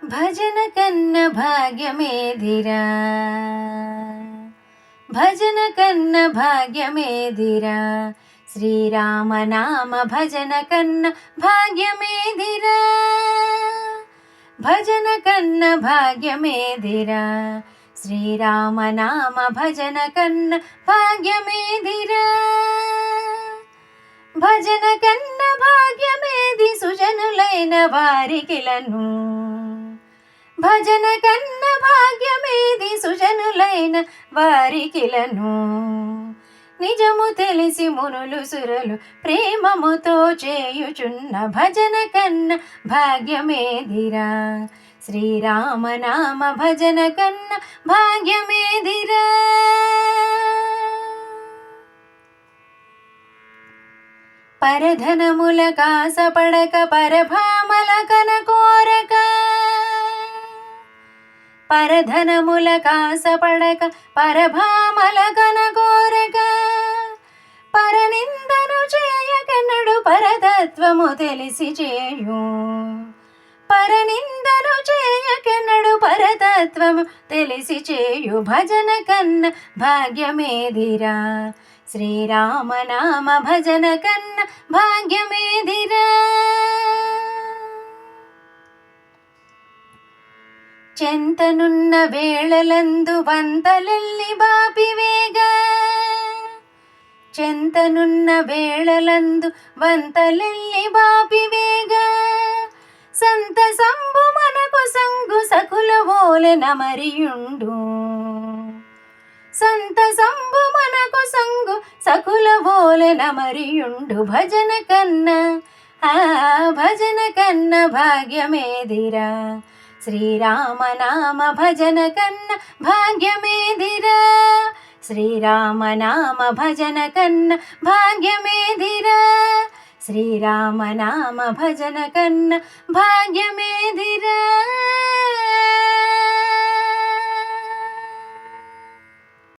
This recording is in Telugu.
భజన కన్న భాగ్యమేదిరా, భజన కన్న భాగ్యమేదిరా, శ్రీరామనామ భజన కన్న భాగ్యమేదిరా, భజన కన్న భాగ్యమేదిరా, శ్రీరామనామ భజన కన్న భాగ్యమేదిరా, భజన కన్న భాగ్యమేది సుజనులైన వారికిలను, భజన కన్న భాగ్యమేది సుజనులైన వారికిలను, నిజము తెలిసి మునులు సురలు ప్రేమముతో చేయుచున్న భజన కన్న భాగ్యమేదిరా, శ్రీరామనామ భజన కన్న భాగ్యమేదిరా. పరధనముల కాసపడక పరభామల కనకోరక, పరధనముల కాసపడక పరభామల కనకోరక, పరనిందను చేయకనడు పరతత్వము తెలిసి చేయు, పరనిందను చేయకనడు పరతత్వము తెలిసి చేయు, భజన కన్న భాగ్యమేదిరా, శ్రీరామనామ భజన కన్న భాగ్యమేదిరా. చెంతనున్న వేళలందు వంతలెల్లి బాపివేగా, చెంతనున్న వేళలందు వంతలెల్లి బాపివేగా, సంతసంబు మనకు సంగు సకుల ఓలె నమరియుండు, సంతసంబు మనకు సంగు సకుల ఓలె నమరియుండు, భజన కన్న భజన కన్న భాగ్యమేదిరా, శ్రీరామనామ భజన కన్న భాగ్యమేదిరా, శ్రీరామనామ భజన కన్న భాగ్యమేదిరా, శ్రీరామనామ భజన కన్న భాగ్యమేదిరా.